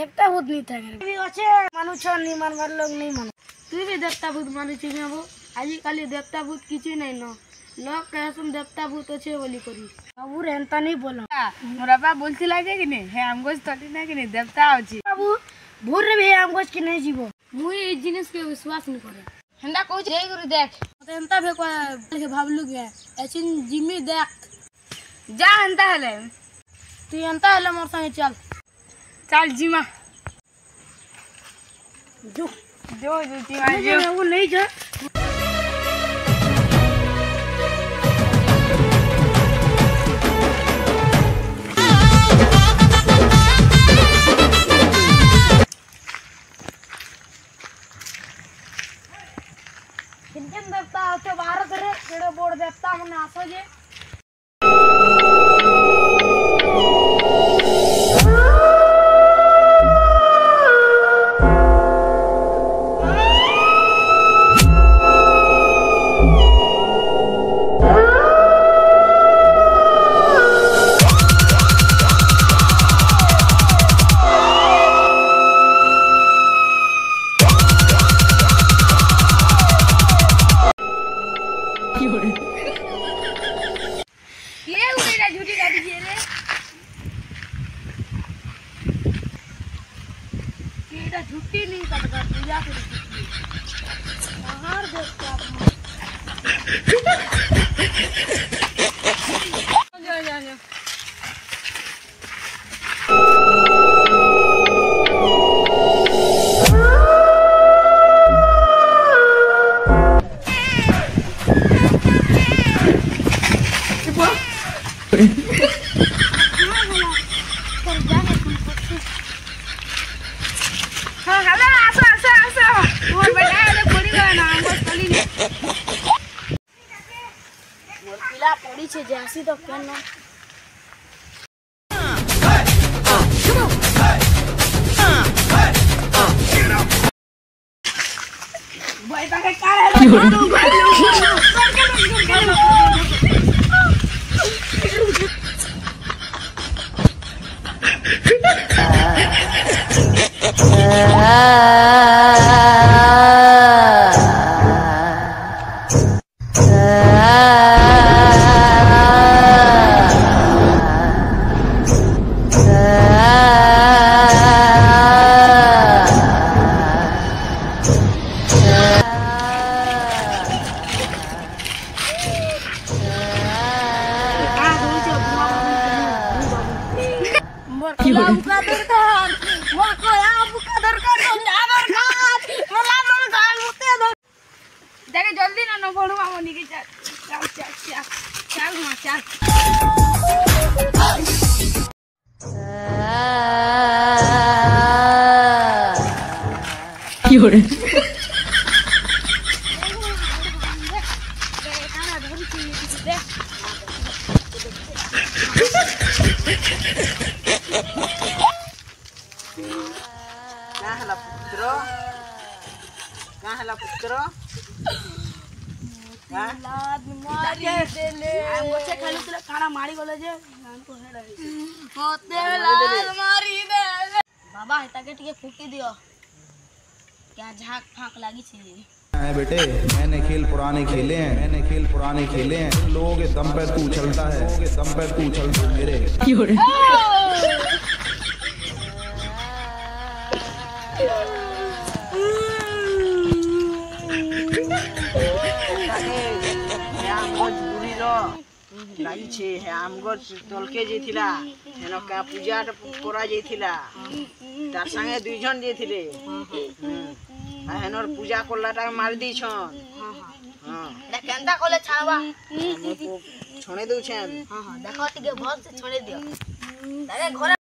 देखता भूत नहीं था भी अच्छे मानु छ नहीं मानवार लोग नहीं मानो तू भी देखता भूत मानु छी ना वो आजि काली देखता भूत किछि नहीं न लोग कहे सुन देखता भूत अच्छे बोली करी बाबू रेंता नहीं बोला मोरा बा बोलती लागे कि नहीं हे हमगोस तटी ना कि नहीं देवता अछि बाबू भूर रे भी हमगोस कि नहीं जीवो मुई ए जिनिस के विश्वास नहीं करे हंदा कहू जे गुरु देख एंता भे को भाबलु के एचिन जिमी देख जा हंता हले तू एंता हले मोर संगे चल चल जीमा जो जो जीमा जो वो नहीं जा किन देवता आते बाहर करे केड़े बोर्ड देवता मने आसो जे ये उड़ेला झूठी गाड़ी जे रे केड़ा झूठी नहीं कटका पूजा करी बाहर देखता जा हाँ हेलो आसो मोर बेटा ले पड़ी गया ना हमको चली ने मोर पिला पड़ी छे जासी तो केन ना भाई का का देखे जल्दी ना बढ़ू मामनी के चल चल चल चल मां चल क्यों हला पुत्र लाद मारी देले हमसे खाली तेरा खाना मारी गले जे हमको हेड होते लाद मारी देले बाबा हेता के टिके फूकी दियो क्या झाक फाक लागी छी बेटे मैंने खेल पुराने खेले हैं लोगों के दम पे तू उछलता है मेरे लागी छे हे आमगो तलके जेथिला हेनो का पूजा करा जेथिला तार संगे दुई जन जेथिले आ हेनर पूजा करलाटा मार दी छन हां ले केंदा कोले छावा छोने दउ छन हां देखो टिके बहुत से छोड़े दियो अरे घर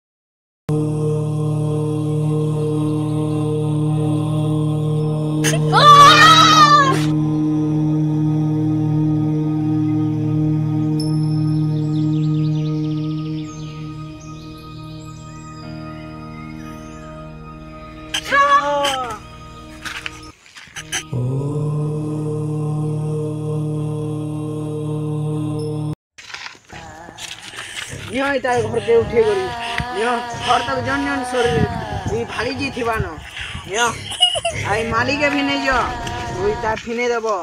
यहाँ इता घर के उठे गरी यो घर तक जन जन सोरी ई भाड़ी जी थिबानो यो आई मालिक भी नहीं जो ओई ता फिने देबो